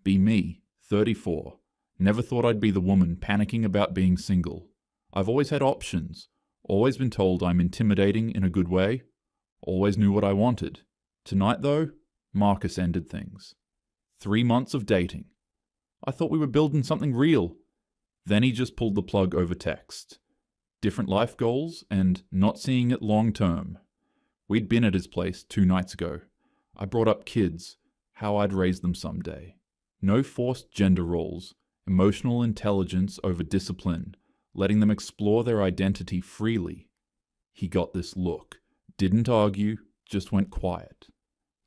Be me, 34. Never thought I'd be the woman panicking about being single. I've always had options, always been told I'm intimidating in a good way, always knew what I wanted. Tonight, though, Marcus ended things. 3 months of dating. I thought we were building something real. Then he just pulled the plug over text. Different life goals and not seeing it long term. We'd been at his place 2 nights ago. I brought up kids, how I'd raise them someday. No forced gender roles, emotional intelligence over discipline, letting them explore their identity freely. He got this look, didn't argue, just went quiet.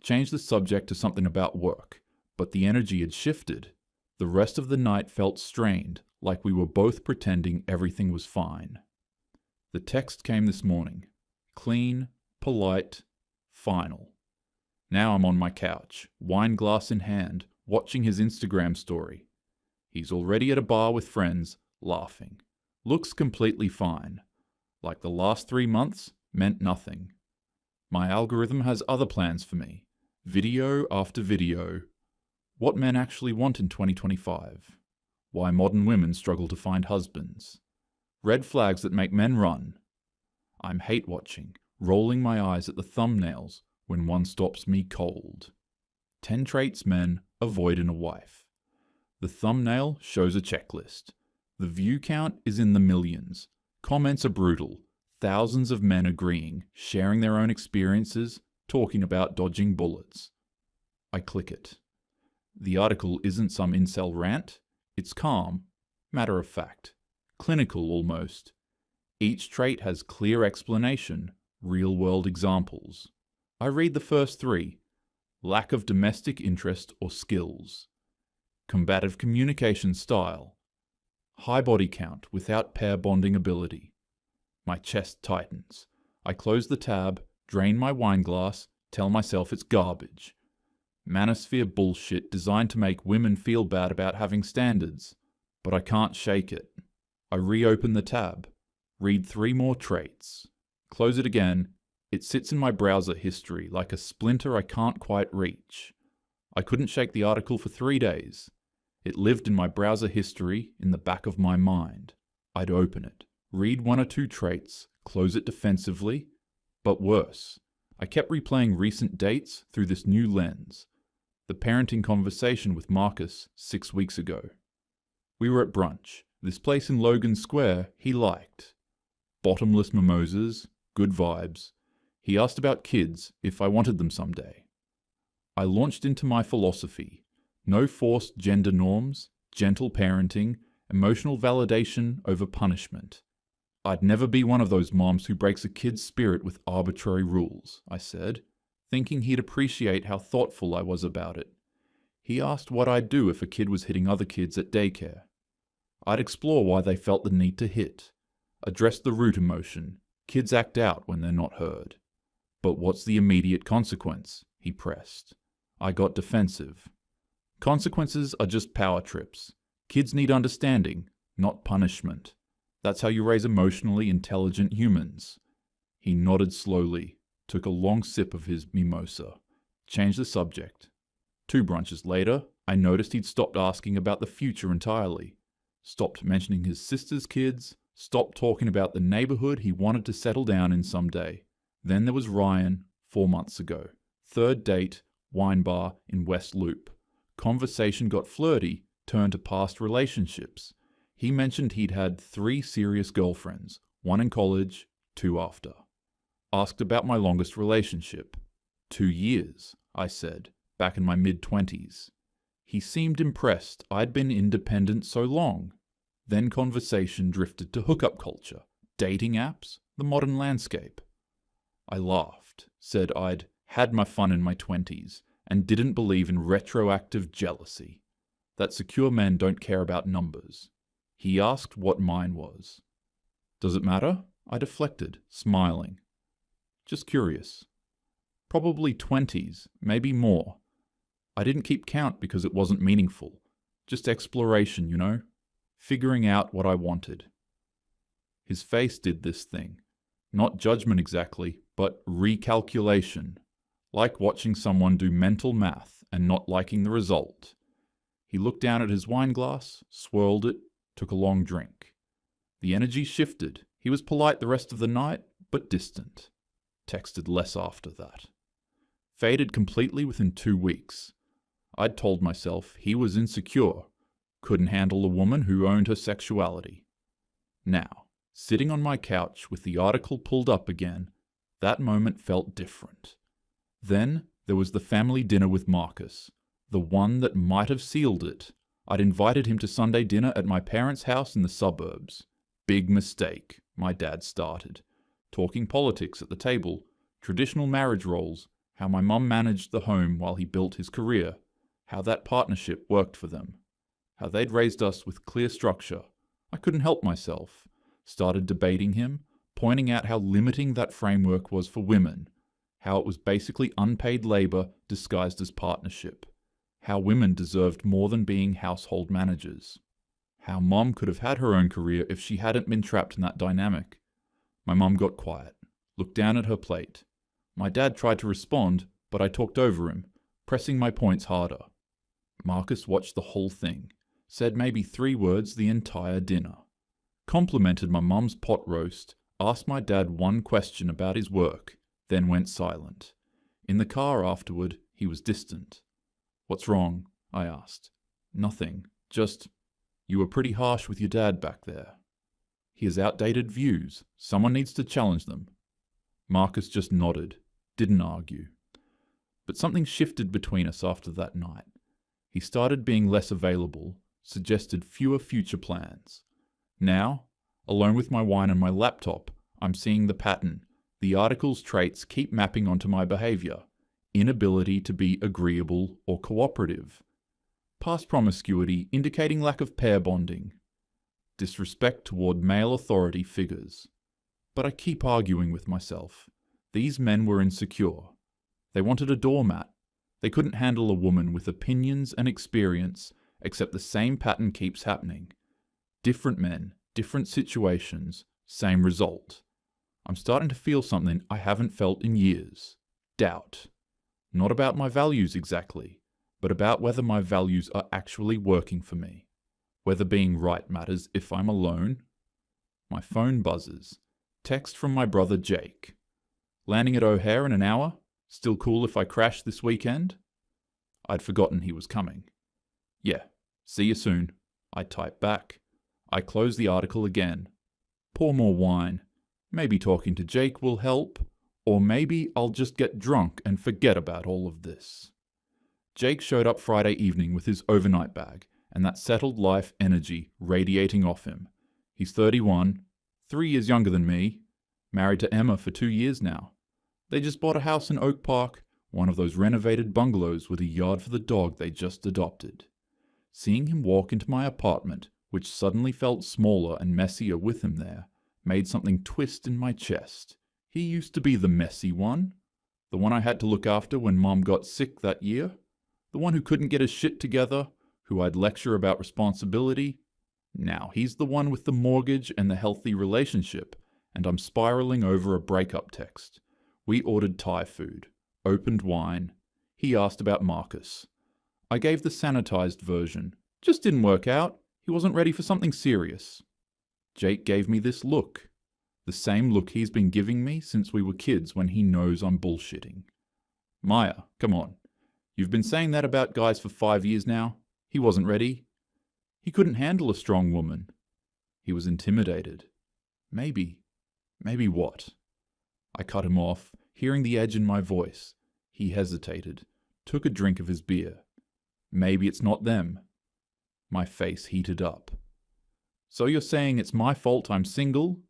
Changed the subject to something about work, but the energy had shifted. The rest of the night felt strained, like we were both pretending everything was fine. The text came this morning. Clean, polite, final. Now I'm on my couch, wine glass in hand, watching his Instagram story. He's already at a bar with friends, laughing. Looks completely fine. Like the last 3 months meant nothing. My algorithm has other plans for me. Video after video. What men actually want in 2025. Why modern women struggle to find husbands. Red flags that make men run. I'm hate watching, rolling my eyes at the thumbnails when one stops me cold. 10 traits men avoid in a wife. The thumbnail shows a checklist. The view count is in the millions. Comments are brutal. Thousands of men agreeing, sharing their own experiences, talking about dodging bullets. I click it. The article isn't some incel rant. It's calm, matter of fact, clinical almost. Each trait has clear explanation, real-world examples. I read the first 3. Lack of domestic interest or skills. Combative communication style. High body count without pair bonding ability. My chest tightens. I close the tab, drain my wine glass, tell myself it's garbage. Manosphere bullshit designed to make women feel bad about having standards. But I can't shake it. I reopen the tab. Read 3 more traits. Close it again. It sits in my browser history like a splinter I can't quite reach. I couldn't shake the article for 3 days. It lived in my browser history in the back of my mind. I'd open it, read 1 or 2 traits, close it defensively. But worse, I kept replaying recent dates through this new lens. The parenting conversation with Marcus 6 weeks ago. We were at brunch, this place in Logan Square he liked. Bottomless mimosas, good vibes. He asked about kids, if I wanted them someday. I launched into my philosophy. No forced gender norms, gentle parenting, emotional validation over punishment. I'd never be one of those moms who breaks a kid's spirit with arbitrary rules, I said, thinking he'd appreciate how thoughtful I was about it. He asked what I'd do if a kid was hitting other kids at daycare. I'd explore why they felt the need to hit, address the root emotion. Kids act out when they're not heard. But what's the immediate consequence? He pressed. I got defensive. Consequences are just power trips. Kids need understanding, not punishment. That's how you raise emotionally intelligent humans. He nodded slowly, took a long sip of his mimosa, changed the subject. 2 brunches later, I noticed he'd stopped asking about the future entirely. Stopped mentioning his sister's kids, stopped talking about the neighborhood he wanted to settle down in someday. Then there was Ryan, 4 months ago. 3rd date, wine bar in West Loop. Conversation got flirty, turned to past relationships. He mentioned he'd had 3 serious girlfriends, 1 in college, 2 after. Asked about my longest relationship. 2 years, I said, back in my mid-20s. He seemed impressed I'd been independent so long. Then conversation drifted to hookup culture, dating apps, the modern landscape. I laughed, said I'd had my fun in my 20s, and didn't believe in retroactive jealousy. That secure men don't care about numbers. He asked what mine was. Does it matter? I deflected, smiling. Just curious. Probably 20s, maybe more. I didn't keep count because it wasn't meaningful. Just exploration, you know? Figuring out what I wanted. His face did this thing. Not judgment exactly, but recalculation. Like watching someone do mental math and not liking the result. He looked down at his wine glass, swirled it, took a long drink. The energy shifted. He was polite the rest of the night, but distant. Texted less after that. Faded completely within 2 weeks. I'd told myself he was insecure, couldn't handle a woman who owned her sexuality. Now, sitting on my couch with the article pulled up again, that moment felt different. Then there was the family dinner with Marcus, the one that might have sealed it. I'd invited him to Sunday dinner at my parents' house in the suburbs. Big mistake, my dad started. Talking politics at the table, traditional marriage roles, how my mum managed the home while he built his career, how that partnership worked for them, how they'd raised us with clear structure. I couldn't help myself. Started debating him, pointing out how limiting that framework was for women, how it was basically unpaid labor disguised as partnership, how women deserved more than being household managers, how mom could have had her own career if she hadn't been trapped in that dynamic. My mum got quiet, looked down at her plate. My dad tried to respond, but I talked over him, pressing my points harder. Marcus watched the whole thing, said maybe 3 words the entire dinner. Complimented my mum's pot roast, asked my dad one question about his work, then went silent. In the car afterward, he was distant. "What's wrong?" I asked. "Nothing. Just, you were pretty harsh with your dad back there. He has outdated views. Someone needs to challenge them." Marcus just nodded, didn't argue. But something shifted between us after that night. He started being less available, suggested fewer future plans. Now, alone with my wine and my laptop, I'm seeing the pattern. The article's traits keep mapping onto my behavior. Inability to be agreeable or cooperative. Past promiscuity indicating lack of pair bonding. Disrespect toward male authority figures. But I keep arguing with myself. These men were insecure. They wanted a doormat. They couldn't handle a woman with opinions and experience, except the same pattern keeps happening. Different men, different situations, same result. I'm starting to feel something I haven't felt in years. Doubt. Not about my values exactly, but about whether my values are actually working for me. Whether being right matters if I'm alone. My phone buzzes. Text from my brother Jake. "Landing at O'Hare in an hour? Still cool if I crash this weekend?" I'd forgotten he was coming. "Yeah, see you soon," I type back. I close the article again. Pour more wine. Maybe talking to Jake will help, or maybe I'll just get drunk and forget about all of this. Jake showed up Friday evening with his overnight bag, and that settled life energy radiating off him. He's 31, 3 years younger than me, married to Emma for 2 years now. They just bought a house in Oak Park, one of those renovated bungalows with a yard for the dog they just adopted. Seeing him walk into my apartment, which suddenly felt smaller and messier with him there, made something twist in my chest. He used to be the messy one, the one I had to look after when Mom got sick that year, the one who couldn't get his shit together, who I'd lecture about responsibility. Now he's the one with the mortgage and the healthy relationship, and I'm spiraling over a breakup text. We ordered Thai food, opened wine. He asked about Marcus. I gave the sanitized version. Just didn't work out. He wasn't ready for something serious. Jake gave me this look. The same look he's been giving me since we were kids when he knows I'm bullshitting. "Maya, come on. You've been saying that about guys for 5 years now. He wasn't ready. He couldn't handle a strong woman. He was intimidated. Maybe what?" I cut him off, hearing the edge in my voice. He hesitated, took a drink of his beer. "Maybe it's not them." My face heated up. "So you're saying it's my fault I'm single?"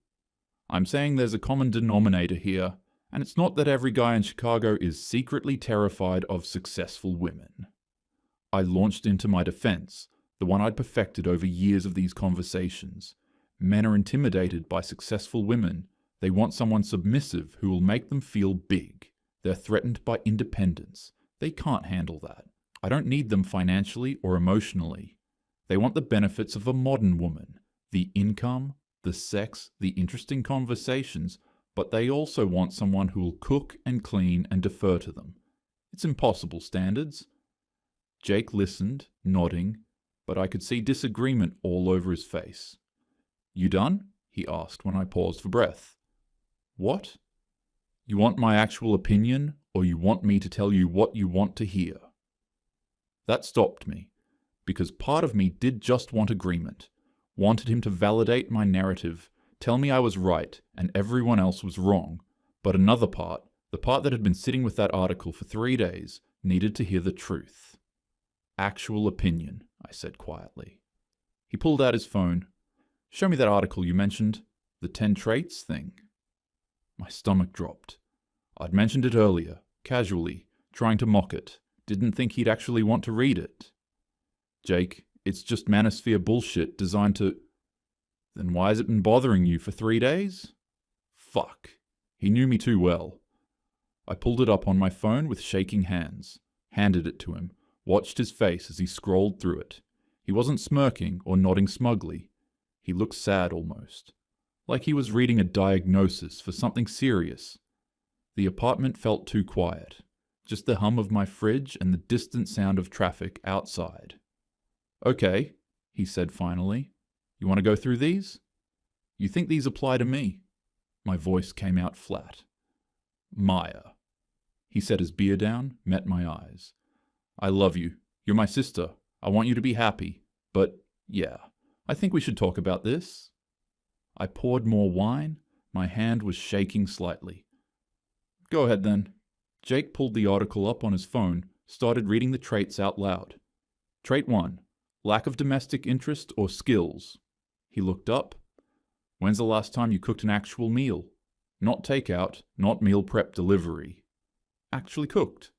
"I'm saying there's a common denominator here, and it's not that every guy in Chicago is secretly terrified of successful women." I launched into my defense, the one I'd perfected over years of these conversations. Men are intimidated by successful women. They want someone submissive who will make them feel big. They're threatened by independence. They can't handle that. I don't need them financially or emotionally. They want the benefits of a modern woman, the income, the sex, the interesting conversations, but they also want someone who will cook and clean and defer to them. It's impossible standards. Jake listened, nodding, but I could see disagreement all over his face. "You done?" he asked when I paused for breath. "What? You want my actual opinion, or you want me to tell you what you want to hear?" That stopped me, because part of me did just want agreement, wanted him to validate my narrative, tell me I was right and everyone else was wrong, but another part, the part that had been sitting with that article for 3 days, needed to hear the truth. "Actual opinion," I said quietly. He pulled out his phone. "Show me that article you mentioned, the 10 traits thing." My stomach dropped. I'd mentioned it earlier, casually, trying to mock it. Didn't think he'd actually want to read it. "Jake, it's just manosphere bullshit designed to..." "Then why has it been bothering you for 3 days?" Fuck. He knew me too well. I pulled it up on my phone with shaking hands, handed it to him, watched his face as he scrolled through it. He wasn't smirking or nodding smugly. He looked sad almost, like he was reading a diagnosis for something serious. The apartment felt too quiet, just the hum of my fridge and the distant sound of traffic outside. "Okay," he said finally. "You want to go through these? You think these apply to me?" My voice came out flat. "Maya." He set his beer down, met my eyes. "I love you. You're my sister. I want you to be happy. But, yeah, I think we should talk about this." I poured more wine. My hand was shaking slightly. "Go ahead then." Jake pulled the article up on his phone, started reading the traits out loud. "Trait 1. Lack of domestic interest or skills." He looked up. "When's the last time you cooked an actual meal? Not takeout, not meal prep delivery. Actually cooked."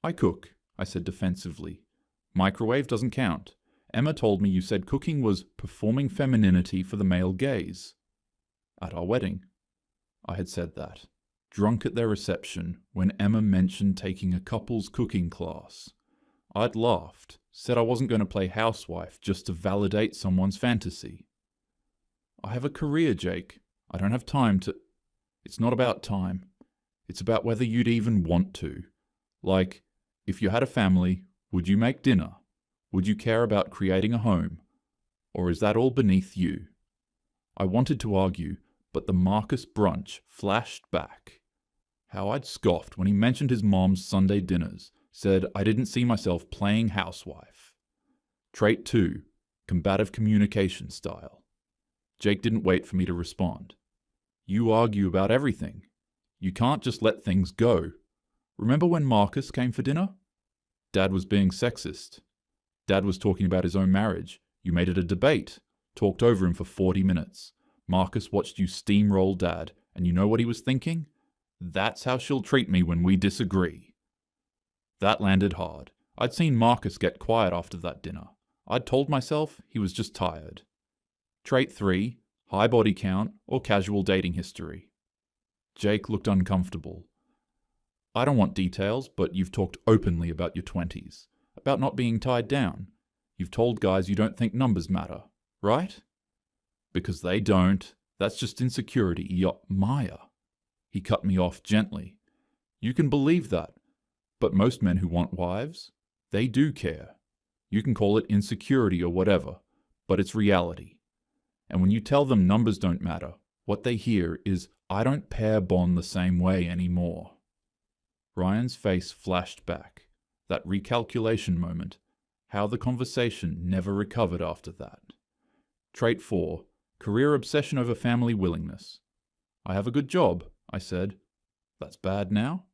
"I cook," I said defensively. "Microwave doesn't count. Emma told me you said cooking was performing femininity for the male gaze." At our wedding. I had said that. Drunk at their reception, when Emma mentioned taking a couple's cooking class. I'd laughed, said I wasn't going to play housewife just to validate someone's fantasy. "I have a career, Jake. I don't have time to..." "It's not about time. It's about whether you'd even want to. Like, if you had a family, would you make dinner? Would you care about creating a home? Or is that all beneath you?" I wanted to argue, but the Marcus brunch flashed back. How I'd scoffed when he mentioned his mom's Sunday dinners, said I didn't see myself playing housewife. Trait 2. Combative communication style. Jake didn't wait for me to respond. "You argue about everything. You can't just let things go. Remember when Marcus came for dinner? Dad was being sexist. Dad was talking about his own marriage. You made it a debate. Talked over him for 40 minutes. Marcus watched you steamroll Dad, and you know what he was thinking? That's how she'll treat me when we disagree." That landed hard. I'd seen Marcus get quiet after that dinner. I'd told myself he was just tired. Trait 3. High body count or casual dating history. Jake looked uncomfortable. "I don't want details, but you've talked openly about your 20s, about not being tied down. You've told guys you don't think numbers matter, right?" "Because they don't. That's just insecurity, Maya." He cut me off gently. "You can believe that, but most men who want wives, they do care. You can call it insecurity or whatever, but it's reality. And when you tell them numbers don't matter, what they hear is, I don't pair bond the same way anymore." Ryan's face flashed back. That recalculation moment. How the conversation never recovered after that. Trait 4. Career obsession over family willingness. "I have a good job," I said. "That's bad now?"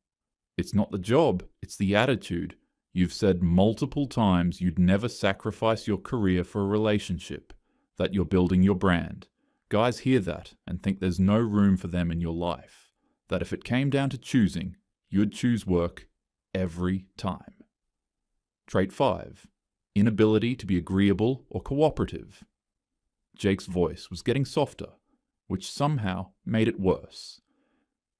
"It's not the job, it's the attitude. You've said multiple times you'd never sacrifice your career for a relationship, that you're building your brand. Guys hear that and think there's no room for them in your life, that if it came down to choosing, you'd choose work every time." Trait 5. Inability to be agreeable or cooperative. Jake's voice was getting softer, which somehow made it worse.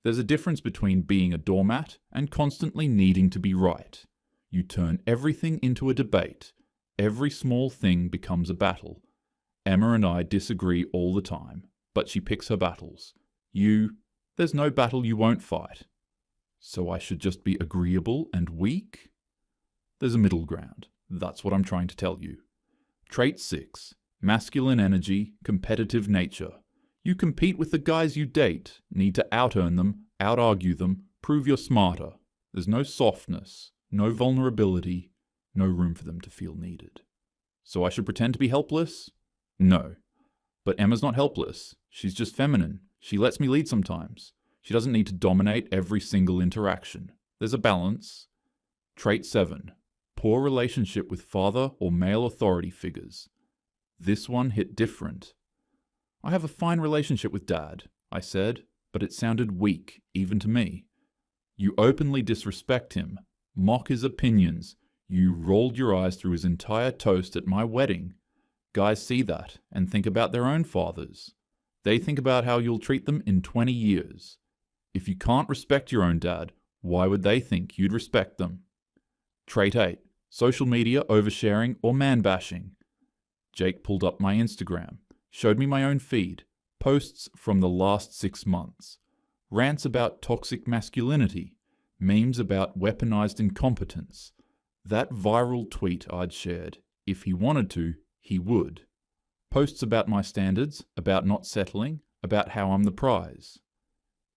There's a difference between being a doormat and constantly needing to be right. You turn everything into a debate. Every small thing becomes a battle. Emma and I disagree all the time, but she picks her battles. There's no battle you won't fight. So I should just be agreeable and weak? There's a middle ground. That's what I'm trying to tell you. Trait 6. Masculine energy, competitive nature. You compete with the guys you date, need to out-earn them, out-argue them, prove you're smarter. There's no softness, no vulnerability, no room for them to feel needed. So I should pretend to be helpless? No. But Emma's not helpless. She's just feminine. She lets me lead sometimes. She doesn't need to dominate every single interaction. There's a balance. Trait 7. Poor relationship with father or male authority figures. This one hit different. I have a fine relationship with Dad, I said, but it sounded weak, even to me. You openly disrespect him, mock his opinions. You rolled your eyes through his entire toast at my wedding. Guys see that and think about their own fathers. They think about how you'll treat them in 20 years. If you can't respect your own dad, why would they think you'd respect them? Trait 8. Social media oversharing or man-bashing. Jake pulled up my Instagram, showed me my own feed, posts from the last 6 months, rants about toxic masculinity, memes about weaponized incompetence. That viral tweet I'd shared, if he wanted to, he would. Posts about my standards, about not settling, about how I'm the prize.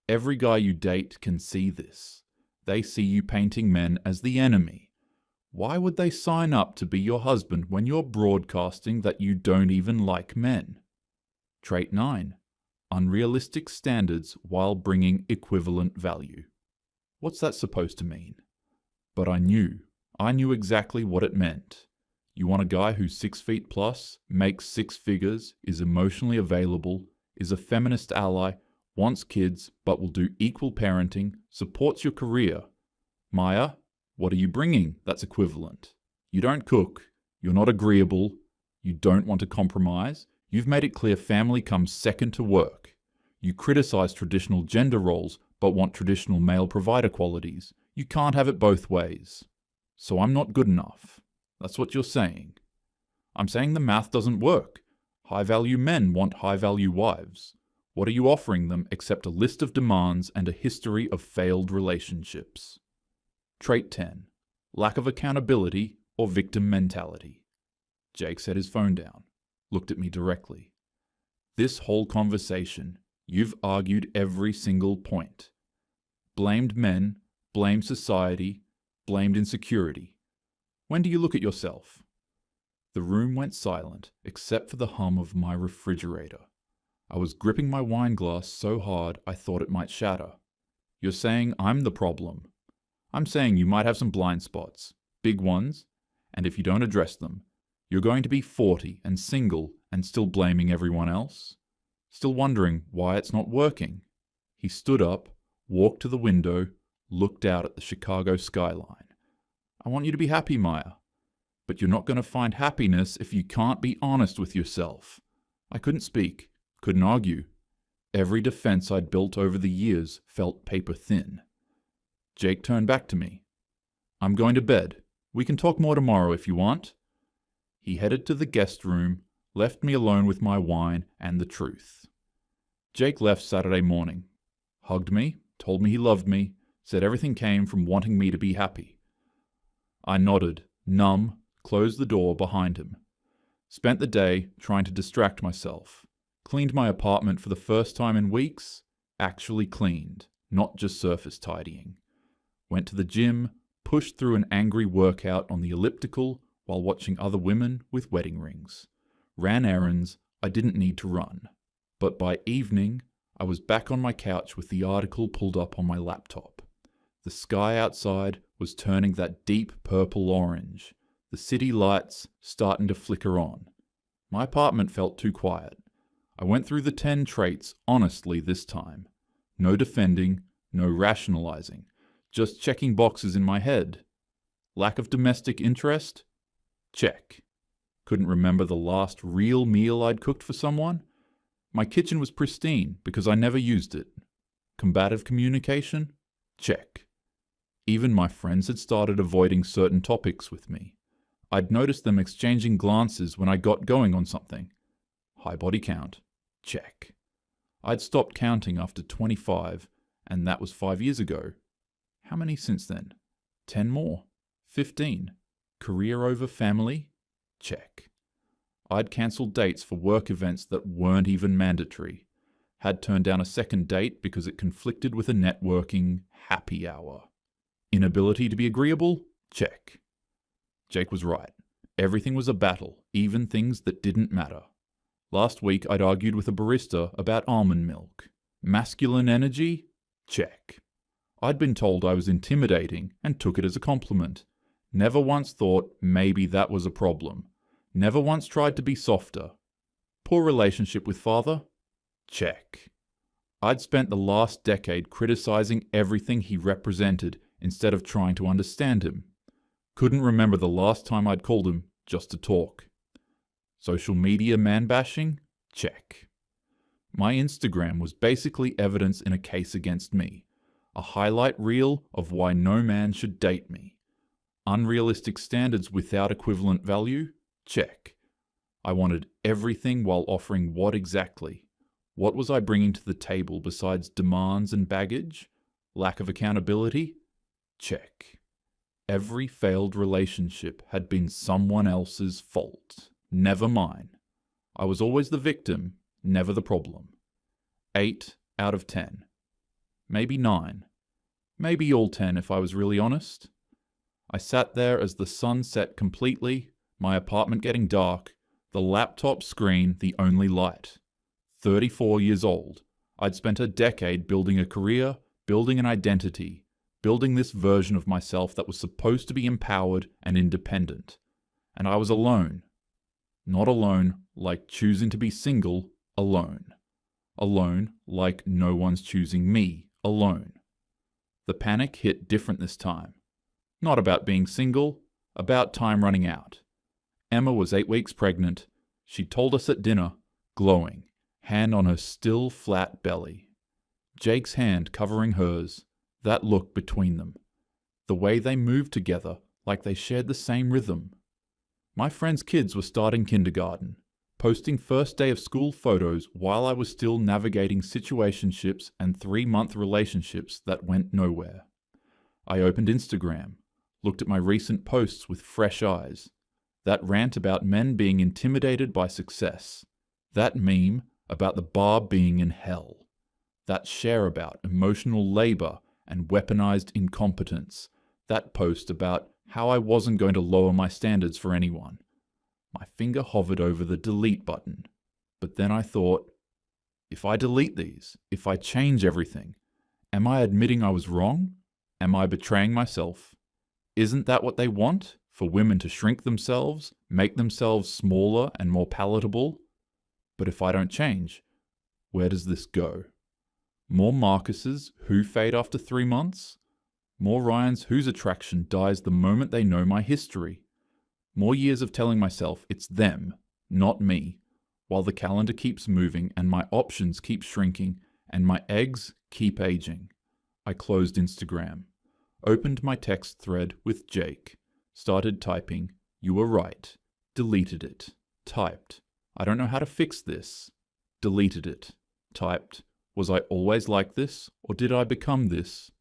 Every guy you date can see this. They see you painting men as the enemy. Why would they sign up to be your husband when you're broadcasting that you don't even like men? Trait 9. Unrealistic standards while bringing equivalent value. What's that supposed to mean? But I knew exactly what it meant. You want a guy who's 6 feet plus, makes 6 figures, is emotionally available, is a feminist ally, wants kids but will do equal parenting, supports your career. Maya, what are you bringing that's equivalent? You don't cook, you're not agreeable, you don't want to compromise, you've made it clear family comes second to work. You criticize traditional gender roles but want traditional male provider qualities. You can't have it both ways. So I'm not good enough. That's what you're saying. I'm saying the math doesn't work. High-value men want high-value wives. What are you offering them except a list of demands and a history of failed relationships? Trait 10. Lack of accountability or victim mentality. Jake set his phone down, looked at me directly. This whole conversation, you've argued every single point. Blamed men, blamed society, blamed insecurity. When do you look at yourself? The room went silent, except for the hum of my refrigerator. I was gripping my wine glass so hard I thought it might shatter. You're saying I'm the problem. I'm saying you might have some blind spots, big ones, and if you don't address them, you're going to be 40 and single and still blaming everyone else? Still wondering why it's not working? He stood up, walked to the window, looked out at the Chicago skyline. I want you to be happy, Maya. But you're not going to find happiness if you can't be honest with yourself. I couldn't speak, couldn't argue. Every defense I'd built over the years felt paper thin. Jake turned back to me. I'm going to bed. We can talk more tomorrow if you want. He headed to the guest room, left me alone with my wine and the truth. Jake left Saturday morning. Hugged me, told me he loved me, said everything came from wanting me to be happy. I nodded, numb, closed the door behind him. Spent the day trying to distract myself. Cleaned my apartment for the first time in weeks. Actually cleaned, not just surface tidying. Went to the gym, pushed through an angry workout on the elliptical while watching other women with wedding rings. Ran errands I didn't need to run. But by evening, I was back on my couch with the article pulled up on my laptop. The sky outside was turning that deep purple orange. The city lights starting to flicker on. My apartment felt too quiet. I went through the 10 traits honestly this time. No defending, no rationalizing. Just checking boxes in my head. Lack of domestic interest? Check. Couldn't remember the last real meal I'd cooked for someone? My kitchen was pristine because I never used it. Combative communication? Check. Even my friends had started avoiding certain topics with me. I'd noticed them exchanging glances when I got going on something. High body count? Check. I'd stopped counting after 25, and that was 5 years ago. How many since then? 10 more? 15? Career over family? Check. I'd cancelled dates for work events that weren't even mandatory. Had turned down a second date because it conflicted with a networking happy hour. Inability to be agreeable? Check. Jake was right. Everything was a battle, even things that didn't matter. Last week I'd argued with a barista about almond milk. Masculine energy? Check. I'd been told I was intimidating and took it as a compliment. Never once thought maybe that was a problem. Never once tried to be softer. Poor relationship with father? Check. I'd spent the last decade criticizing everything he represented instead of trying to understand him. Couldn't remember the last time I'd called him just to talk. Social media man-bashing? Check. My Instagram was basically evidence in a case against me. A highlight reel of why no man should date me. Unrealistic standards without equivalent value? Check. I wanted everything while offering what exactly? What was I bringing to the table besides demands and baggage? Lack of accountability? Check. Every failed relationship had been someone else's fault, never mine. I was always the victim, never the problem. 8 out of 10. Maybe 9. Maybe all 10 if I was really honest. I sat there as the sun set completely, my apartment getting dark, the laptop screen the only light. 34 years old. I'd spent a decade building a career, building an identity, building this version of myself that was supposed to be empowered and independent. And I was alone. Not alone like choosing to be single, alone. Alone like no one's choosing me, alone. The panic hit different this time. Not about being single, about time running out. Emma was 8 weeks pregnant. She told us at dinner, glowing, hand on her still flat belly. Jake's hand covering hers, that look between them. The way they moved together like they shared the same rhythm. My friends' kids were starting kindergarten, posting first day of school photos while I was still navigating situationships and 3-month relationships that went nowhere. I opened Instagram, looked at my recent posts with fresh eyes. That rant about men being intimidated by success. That meme about the bar being in hell. That share about emotional labor and weaponized incompetence. That post about how I wasn't going to lower my standards for anyone. My finger hovered over the delete button. But then I thought, if I delete these, if I change everything, am I admitting I was wrong? Am I betraying myself? Isn't that what they want? For women to shrink themselves, make themselves smaller and more palatable? But if I don't change, where does this go? More Marcuses who fade after 3 months? More Ryans whose attraction dies the moment they know my history? More years of telling myself it's them, not me, while the calendar keeps moving and my options keep shrinking and my eggs keep aging. I closed Instagram, opened my text thread with Jake, started typing, "You were right," deleted it, typed, "I don't know how to fix this," deleted it, typed, "Was I always like this, or did I become this?"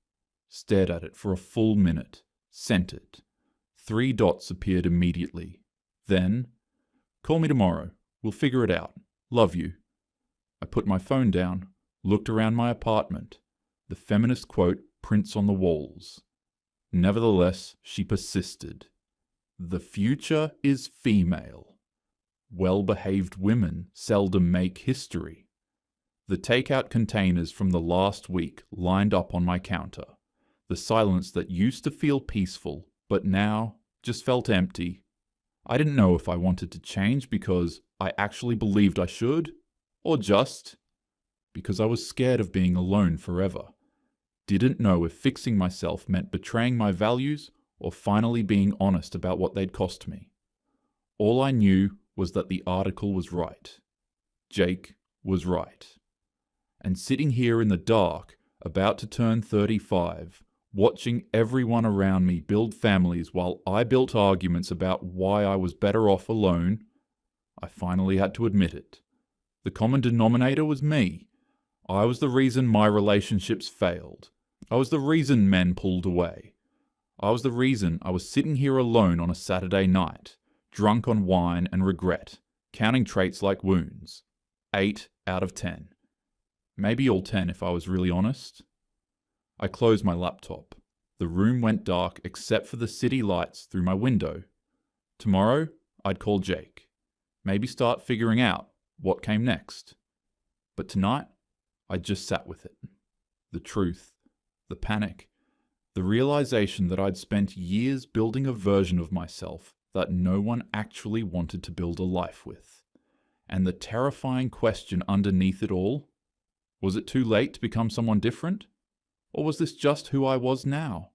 Stared at it for a full minute, sent it. 3 dots appeared immediately. Then, "Call me tomorrow, we'll figure it out, love you." I put my phone down, looked around my apartment. The feminist quote prints on the walls. Nevertheless, she persisted. "The future is female. Well-behaved women seldom make history." The takeout containers from the last week lined up on my counter. The silence that used to feel peaceful, but now just felt empty. I didn't know if I wanted to change because I actually believed I should, or just because I was scared of being alone forever. Didn't know if fixing myself meant betraying my values or finally being honest about what they'd cost me. All I knew was that the article was right. Jake was right. And sitting here in the dark, about to turn 35, watching everyone around me build families while I built arguments about why I was better off alone, I finally had to admit it. The common denominator was me. I was the reason my relationships failed. I was the reason men pulled away. I was the reason I was sitting here alone on a Saturday night, drunk on wine and regret, counting traits like wounds. 8 out of 10. Maybe all 10 if I was really honest. I closed my laptop. The room went dark except for the city lights through my window. Tomorrow, I'd call Jake. Maybe start figuring out what came next. But tonight, I just sat with it. The truth, the panic, the realization that I'd spent years building a version of myself that no one actually wanted to build a life with. And the terrifying question underneath it all, was it too late to become someone different? Or was this just who I was now?